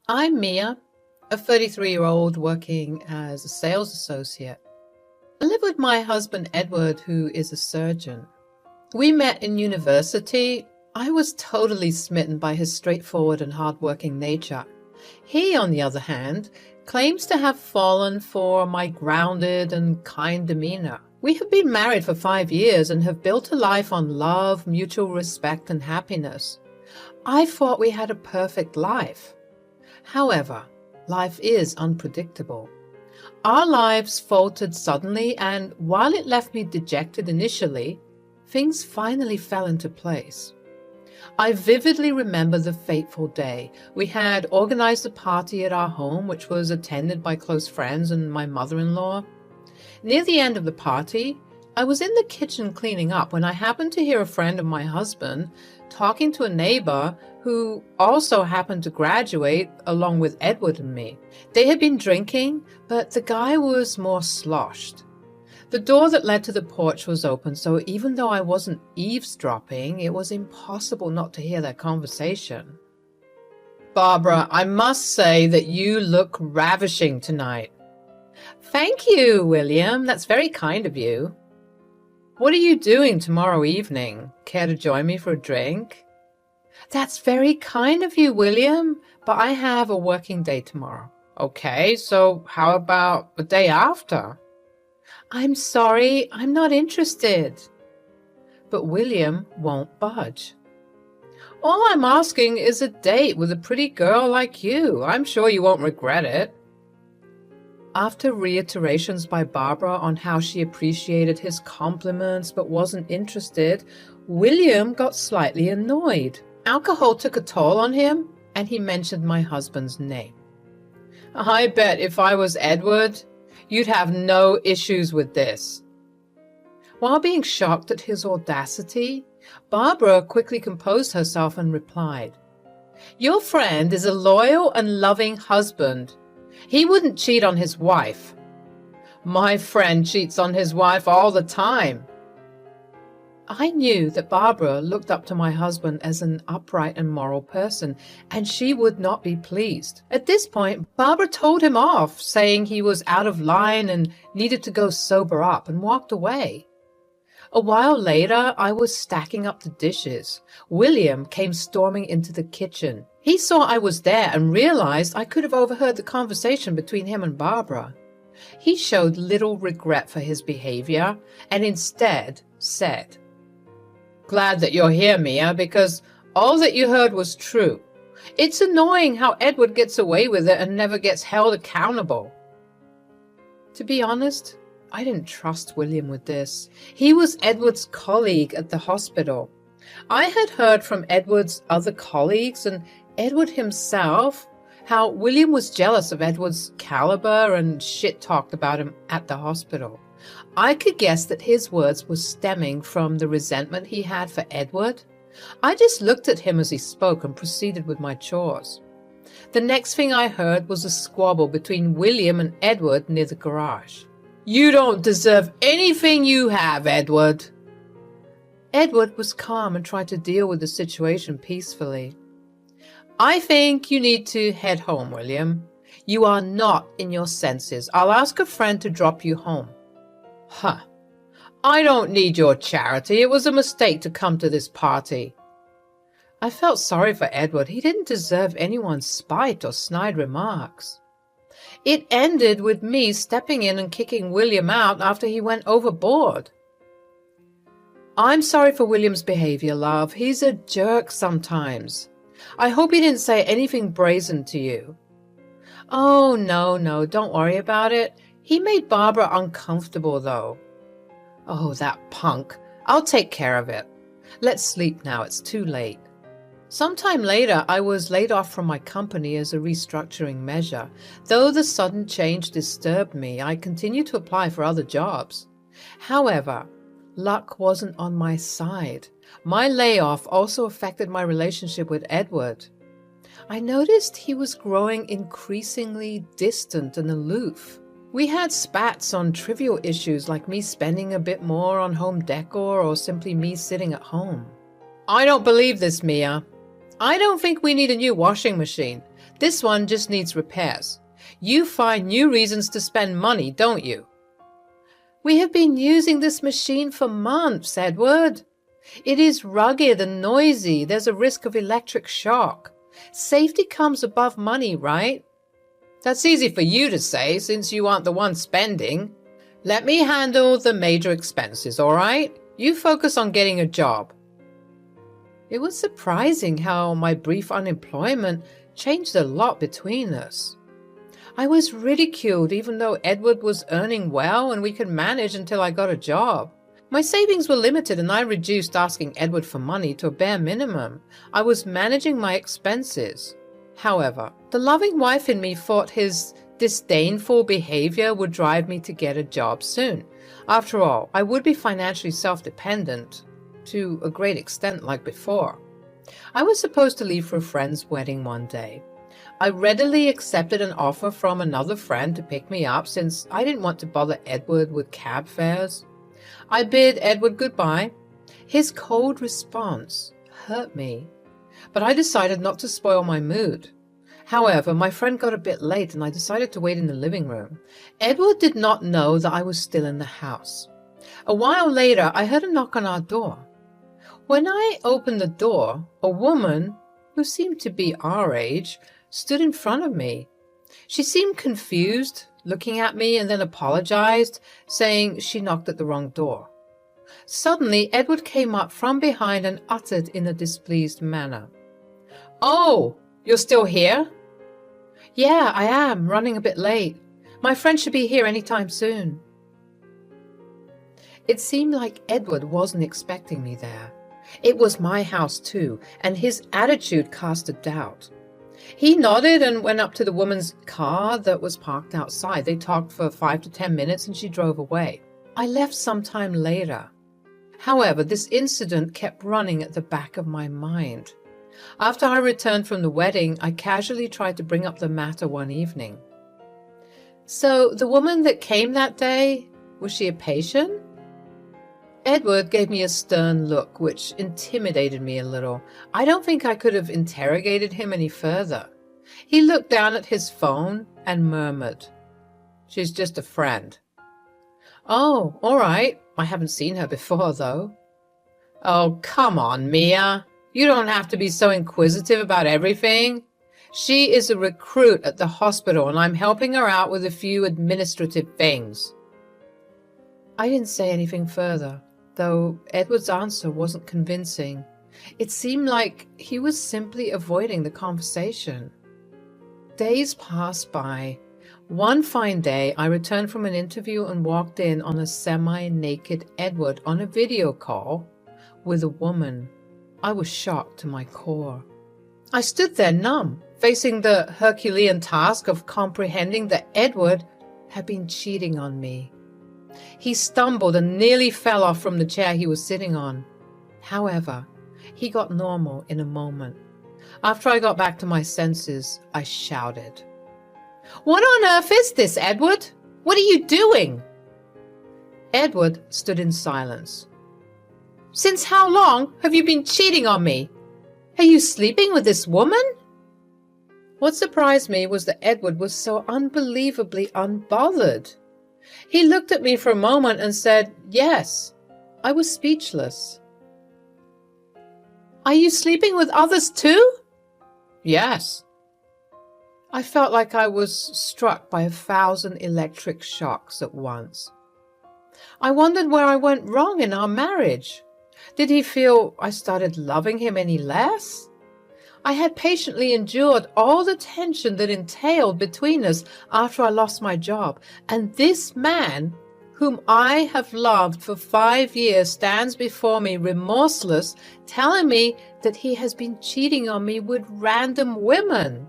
I'm Mia, a 33-year-old working as a sales associate. I live with my husband Edward, who is a surgeon. We met in university. I was totally smitten by his straightforward and hardworking nature. He, on the other hand, claims to have fallen for my grounded and kind demeanor. We have been married for 5 years and have built a life on love, mutual respect, and happiness. I thought we had a perfect life. However, life is unpredictable. Our lives faltered suddenly, and while it left me dejected initially, things finally fell into place. I vividly remember the fateful day. We had organized a party at our home, which was attended by close friends and my mother-in-law. Near the end of the party, I was in the kitchen cleaning up when I happened to hear a friend of my husband talking to a neighbor who also happened to graduate along with Edward and me. They had been drinking, but the guy was more sloshed. The door that led to the porch was open, so even though I wasn't eavesdropping, it was impossible not to hear their conversation. "Barbara, I must say that you look ravishing tonight." "Thank you, William. That's very kind of you." "What are you doing tomorrow evening? Care to join me for a drink?" "That's very kind of you, William, but I have a working day tomorrow." "Okay, so how about the day after?" "I'm sorry, I'm not interested." But William won't budge. "All I'm asking is a date with a pretty girl like you. I'm sure you won't regret it." After reiterations by Barbara on how she appreciated his compliments but wasn't interested, William got slightly annoyed. Alcohol took a toll on him, and he mentioned my husband's name. "I bet if I was Edward, you'd have no issues with this." While being shocked at his audacity, Barbara quickly composed herself and replied, "Your friend is a loyal and loving husband. He wouldn't cheat on his wife." "My friend cheats on his wife all the time." I knew that Barbara looked up to my husband as an upright and moral person, and she would not be pleased. At this point, Barbara told him off, saying he was out of line and needed to go sober up, and walked away. A while later, I was stacking up the dishes. William came storming into the kitchen. He saw I was there and realized I could have overheard the conversation between him and Barbara. He showed little regret for his behavior and instead said, "Glad that you're here, Mia, because all that you heard was true. It's annoying how Edward gets away with it and never gets held accountable." To be honest, I didn't trust William with this. He was Edward's colleague at the hospital. I had heard from Edward's other colleagues and Edward himself how William was jealous of Edward's caliber and shit-talked about him at the hospital. I could guess that his words were stemming from the resentment he had for Edward. I just looked at him as he spoke and proceeded with my chores. The next thing I heard was a squabble between William and Edward near the garage. "You don't deserve anything you have, Edward." Edward was calm and tried to deal with the situation peacefully. "I think you need to head home, William. You are not in your senses. I'll ask a friend to drop you home." "Huh. I don't need your charity. It was a mistake to come to this party." I felt sorry for Edward. He didn't deserve anyone's spite or snide remarks. It ended with me stepping in and kicking William out after he went overboard. "I'm sorry for William's behavior, love. He's a jerk sometimes. I hope he didn't say anything brazen to you." "Oh, no, don't worry about it. He made Barbara uncomfortable, though." "Oh, that punk. I'll take care of it. Let's sleep now. It's too late." Sometime later, I was laid off from my company as a restructuring measure. Though the sudden change disturbed me, I continued to apply for other jobs. However, luck wasn't on my side. My layoff also affected my relationship with Edward. I noticed he was growing increasingly distant and aloof. We had spats on trivial issues like me spending a bit more on home decor or simply me sitting at home. "I don't believe this, Mia. I don't think we need a new washing machine. This one just needs repairs. You find new reasons to spend money, don't you? We have been using this machine for months, Edward. It is rugged and noisy. There's a risk of electric shock. Safety comes above money, right? That's easy for you to say since you aren't the one spending. Let me handle the major expenses, all right? You focus on getting a job. It was surprising how my brief unemployment changed a lot between us. I was ridiculed even though Edward was earning well and we could manage until I got a job. My savings were limited and I reduced asking Edward for money to a bare minimum. I was managing my expenses. However, the loving wife in me thought his disdainful behavior would drive me to get a job soon. After all, I would be financially self-dependent to a great extent like before. I was supposed to leave for a friend's wedding one day. I readily accepted an offer from another friend to pick me up since I didn't want to bother Edward with cab fares. I bid Edward goodbye. His cold response hurt me, but I decided not to spoil my mood. However, my friend got a bit late and I decided to wait in the living room. Edward did not know that I was still in the house. A while later, I heard a knock on our door. When I opened the door, a woman, who seemed to be our age, stood in front of me. She seemed confused, looking at me, and then apologized, saying she knocked at the wrong door. Suddenly, Edward came up from behind and uttered in a displeased manner, "Oh, you're still here?" "Yeah, I am, running a bit late. My friend should be here any time soon." It seemed like Edward wasn't expecting me there. It was my house too, and his attitude cast a doubt. He nodded and went up to the woman's car that was parked outside. They talked for 5 to 10 minutes and she drove away. I left some time later. However, this incident kept running at the back of my mind. After I returned from the wedding, I casually tried to bring up the matter one evening. "So the woman that came that day, was she a patient?" Edward gave me a stern look, which intimidated me a little. I don't think I could have interrogated him any further. He looked down at his phone and murmured, "She's just a friend." "Oh, all right. I haven't seen her before, though." "Oh, come on, Mia. You don't have to be so inquisitive about everything. She is a recruit at the hospital, and I'm helping her out with a few administrative things." I didn't say anything further, though Edward's answer wasn't convincing. It seemed like he was simply avoiding the conversation. Days passed by. One fine day, I returned from an interview and walked in on a semi-naked Edward on a video call with a woman. I was shocked to my core. I stood there numb, facing the Herculean task of comprehending that Edward had been cheating on me. He stumbled and nearly fell off from the chair he was sitting on. However, he got normal in a moment. After I got back to my senses, I shouted, "What on earth is this, Edward? What are you doing?" Edward stood in silence. "Since how long have you been cheating on me? Are you sleeping with this woman?" What surprised me was that Edward was so unbelievably unbothered. He looked at me for a moment and said, "Yes." I was speechless. "Are you sleeping with others too?" "Yes." I felt like I was struck by 1,000 electric shocks at once. I wondered where I went wrong in our marriage. Did he feel I started loving him any less? I had patiently endured all the tension that entailed between us after I lost my job, and this man, whom I have loved for 5 years, stands before me remorseless, telling me that he has been cheating on me with random women.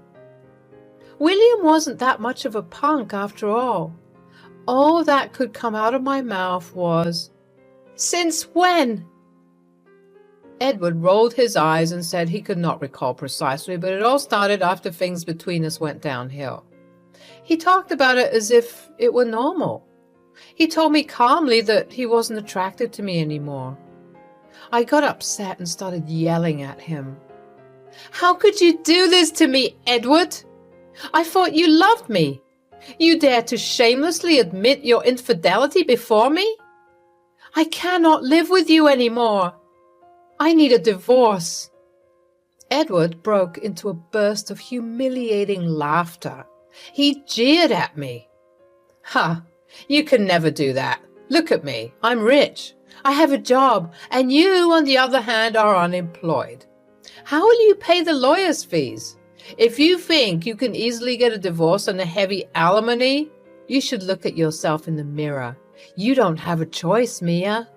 William wasn't that much of a punk after all. All that could come out of my mouth was, "Since when?" Edward rolled his eyes and said he could not recall precisely, but it all started after things between us went downhill. He talked about it as if it were normal. He told me calmly that he wasn't attracted to me anymore. I got upset and started yelling at him. "How could you do this to me, Edward? I thought you loved me. You dare to shamelessly admit your infidelity before me? I cannot live with you anymore. I need a divorce." Edward broke into a burst of humiliating laughter. He jeered at me. "Ha! You can never do that. Look at me. I'm rich. I have a job, and you, on the other hand, are unemployed. How will you pay the lawyer's fees? If you think you can easily get a divorce and a heavy alimony, you should look at yourself in the mirror. You don't have a choice, Mia."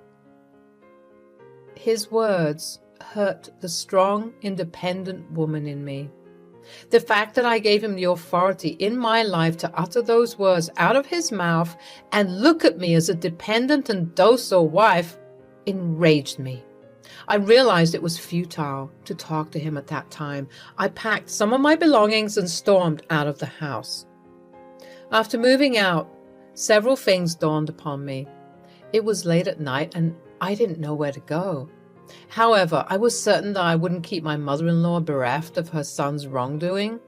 His words hurt the strong, independent woman in me. The fact that I gave him the authority in my life to utter those words out of his mouth and look at me as a dependent and docile wife enraged me. I realized it was futile to talk to him at that time. I packed some of my belongings and stormed out of the house. After moving out, several things dawned upon me. It was late at night and I didn't know where to go. However, I was certain that I wouldn't keep my mother-in-law bereft of her son's wrongdoing.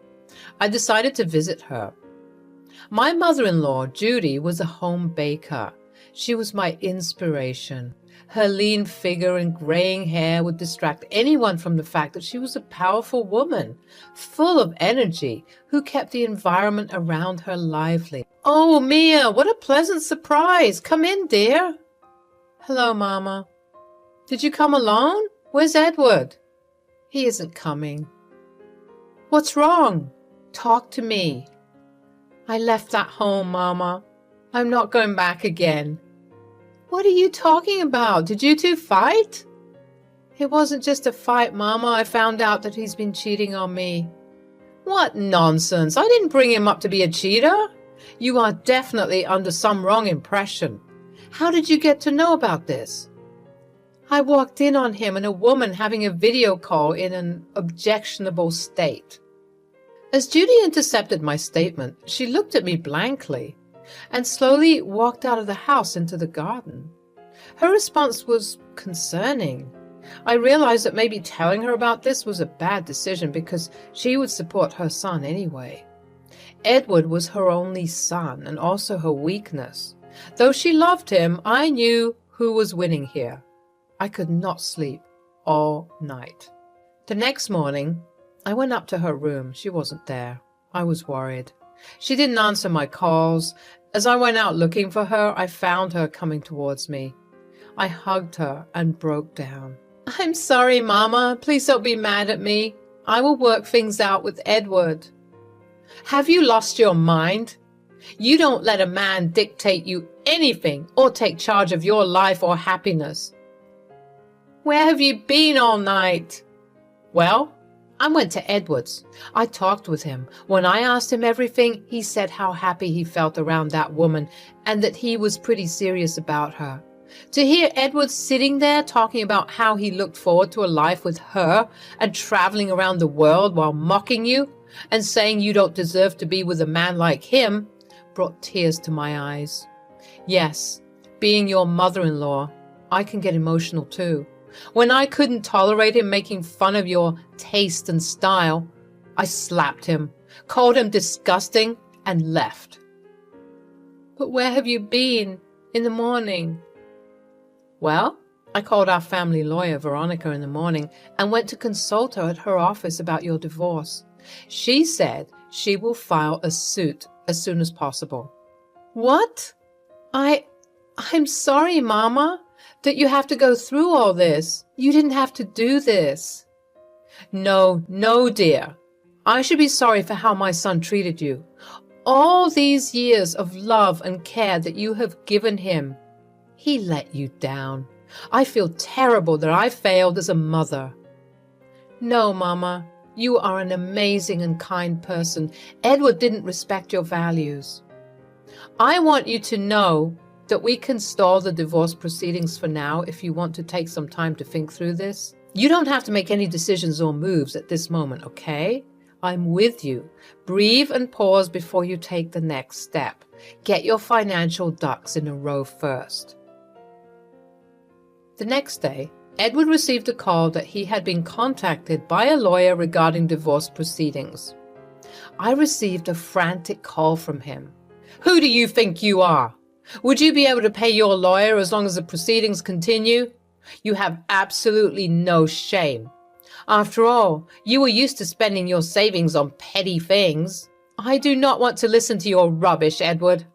I decided to visit her. My mother-in-law, Judy, was a home baker. She was my inspiration. Her lean figure and graying hair would distract anyone from the fact that she was a powerful woman, full of energy, who kept the environment around her lively. "Oh, Mia, what a pleasant surprise! Come in, dear." "Hello, Mama." "Did you come alone? Where's Edward?" "He isn't coming." "What's wrong? Talk to me." "I left that home, Mama. I'm not going back again." "What are you talking about? Did you two fight?" "It wasn't just a fight, Mama. I found out that he's been cheating on me." "What nonsense! I didn't bring him up to be a cheater. You are definitely under some wrong impression. How did you get to know about this?" "I walked in on him and a woman having a video call in an objectionable state." As Judy intercepted my statement, she looked at me blankly and slowly walked out of the house into the garden. Her response was concerning. I realized that maybe telling her about this was a bad decision because she would support her son anyway. Edward was her only son and also her weakness. Though she loved him, I knew who was winning here. I could not sleep all night. The next morning, I went up to her room. She wasn't there. I was worried. She didn't answer my calls. As I went out looking for her, I found her coming towards me. I hugged her and broke down. "I'm sorry, Mama. Please don't be mad at me. I will work things out with Edward." "Have you lost your mind? You don't let a man dictate you anything or take charge of your life or happiness." "Where have you been all night?" "Well, I went to Edward's. I talked with him. When I asked him everything, he said how happy he felt around that woman and that he was pretty serious about her. To hear Edward sitting there talking about how he looked forward to a life with her and traveling around the world while mocking you and saying you don't deserve to be with a man like him brought tears to my eyes. Yes, being your mother-in-law, I can get emotional too. When I couldn't tolerate him making fun of your taste and style, I slapped him, called him disgusting, and left." "But where have you been in the morning?" "Well, I called our family lawyer, Veronica, in the morning and went to consult her at her office about your divorce. She said she will file a suit as soon as possible." "What? I'm sorry, Mama, that you have to go through all this. You didn't have to do this." No, dear. I should be sorry for how my son treated you. All these years of love and care that you have given him, he let you down. I feel terrible that I failed as a mother." "No, Mama, you are an amazing and kind person. Edward didn't respect your values." "I want you to know that we can stall the divorce proceedings for now if you want to take some time to think through this. You don't have to make any decisions or moves at this moment, okay? I'm with you. Breathe and pause before you take the next step. Get your financial ducks in a row first." The next day, Edward received a call that he had been contacted by a lawyer regarding divorce proceedings. I received a frantic call from him. "Who do you think you are? Would you be able to pay your lawyer as long as the proceedings continue? You have absolutely no shame. After all, you were used to spending your savings on petty things. I do not want to listen to your rubbish, Edward.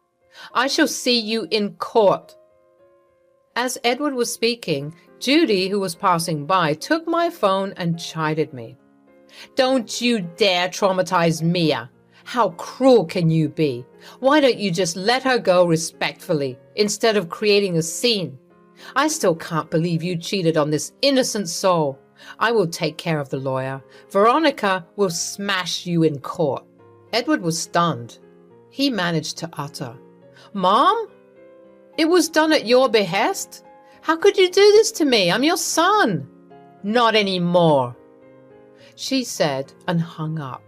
I shall see you in court." As Edward was speaking, Judy, who was passing by, took my phone and chided me. "Don't you dare traumatize Mia. How cruel can you be? Why don't you just let her go respectfully instead of creating a scene? I still can't believe you cheated on this innocent soul. I will take care of the lawyer. Veronica will smash you in court." Edward was stunned. He managed to utter, "Mom? It was done at your behest? How could you do this to me? I'm your son." "Not anymore," she said and hung up.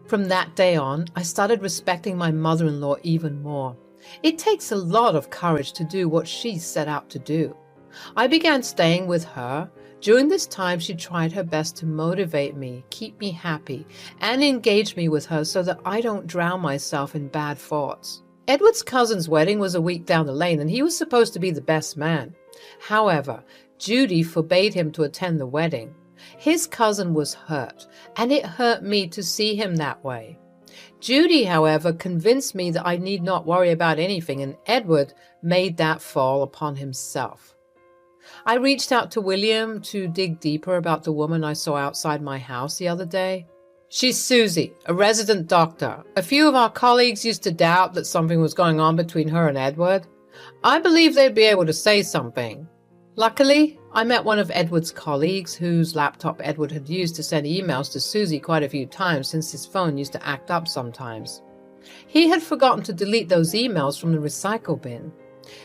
From that day on, I started respecting my mother-in-law even more. It takes a lot of courage to do what she set out to do. I began staying with her. During this time, she tried her best to motivate me, keep me happy, and engage me with her so that I don't drown myself in bad thoughts. Edward's cousin's wedding was a week down the lane, and he was supposed to be the best man. However, Judy forbade him to attend the wedding. His cousin was hurt, and it hurt me to see him that way. Judy, however, convinced me that I need not worry about anything, and Edward made that fall upon himself. I reached out to William to dig deeper about the woman I saw outside my house the other day. "She's Susie, a resident doctor. A few of our colleagues used to doubt that something was going on between her and Edward. I believe they'd be able to say something." Luckily, I met one of Edward's colleagues whose laptop Edward had used to send emails to Susie quite a few times since his phone used to act up sometimes. He had forgotten to delete those emails from the recycle bin.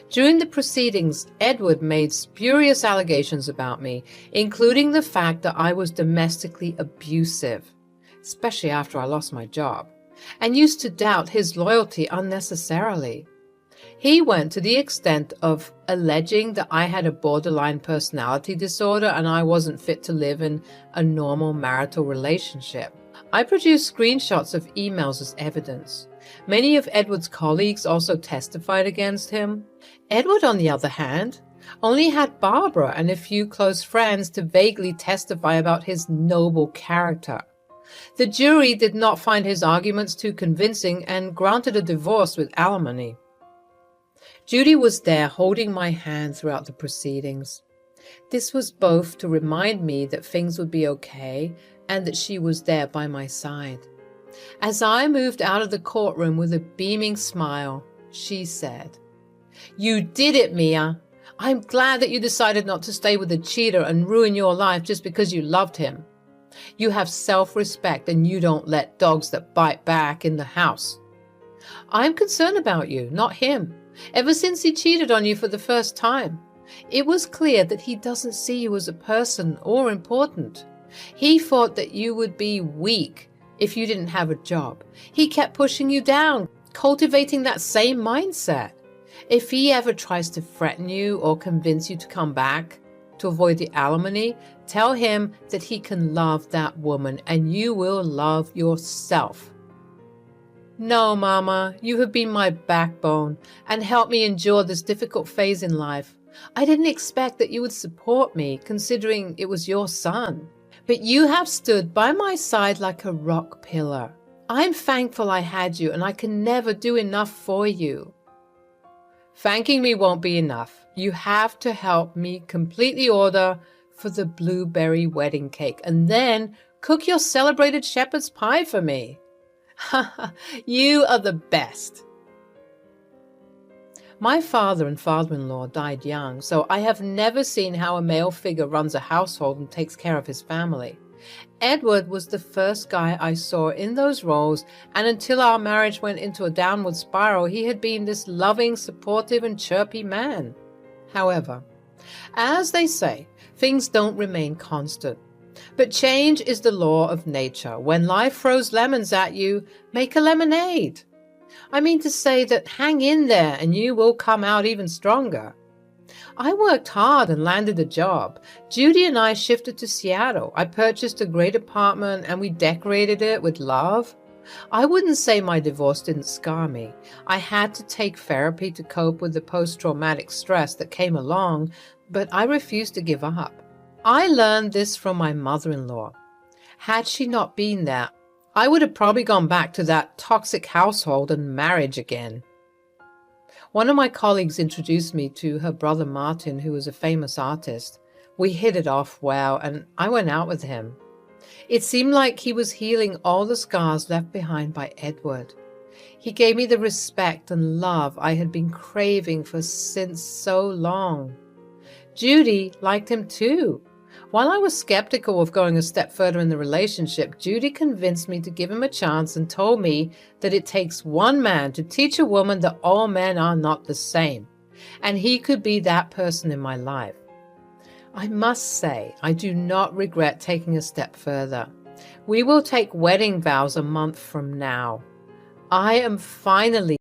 During the proceedings, Edward made spurious allegations about me, including the fact that I was domestically abusive, especially after I lost my job, and used to doubt his loyalty unnecessarily. He went to the extent of alleging that I had a borderline personality disorder and I wasn't fit to live in a normal marital relationship. I produced screenshots of emails as evidence. Many of Edward's colleagues also testified against him. Edward, on the other hand, only had Barbara and a few close friends to vaguely testify about his noble character. The jury did not find his arguments too convincing and granted a divorce with alimony. Judy was there holding my hand throughout the proceedings. This was both to remind me that things would be okay and that she was there by my side. As I moved out of the courtroom with a beaming smile, she said, "You did it, Mia. I'm glad that you decided not to stay with a cheater and ruin your life just because you loved him. You have self-respect and you don't let dogs that bite back in the house. I'm concerned about you, not him. Ever since he cheated on you for the first time, it was clear that he doesn't see you as a person or important. He thought that you would be weak if you didn't have a job. He kept pushing you down, cultivating that same mindset. If he ever tries to threaten you or convince you to come back to avoid the alimony, tell him that he can love that woman and you will love yourself. No, Mama, you have been my backbone and helped me endure this difficult phase in life. I didn't expect that you would support me, considering it was your son. But you have stood by my side like a rock pillar. I'm thankful I had you, and I can never do enough for you." "Thanking me won't be enough. You have to help me completely order for the blueberry wedding cake, and then cook your celebrated shepherd's pie for me." You are the best. My father and father-in-law died young, so I have never seen how a male figure runs a household and takes care of his family. Edward was the first guy I saw in those roles, and until our marriage went into a downward spiral, he had been this loving, supportive, and chirpy man. However, as they say, things don't remain constant. But change is the law of nature. When life throws lemons at you, make a lemonade. I mean to say that hang in there and you will come out even stronger. I worked hard and landed a job. Judy and I shifted to Seattle. I purchased a great apartment and we decorated it with love. I wouldn't say my divorce didn't scar me. I had to take therapy to cope with the post-traumatic stress that came along, but I refused to give up. I learned this from my mother-in-law. Had she not been there, I would have probably gone back to that toxic household and marriage again. One of my colleagues introduced me to her brother Martin, who was a famous artist. We hit it off well, and I went out with him. It seemed like he was healing all the scars left behind by Edward. He gave me the respect and love I had been craving for since so long. Judy liked him too. While I was skeptical of going a step further in the relationship, Judy convinced me to give him a chance and told me that it takes one man to teach a woman that all men are not the same, and he could be that person in my life. I must say, I do not regret taking a step further. We will take wedding vows a month from now. I am finally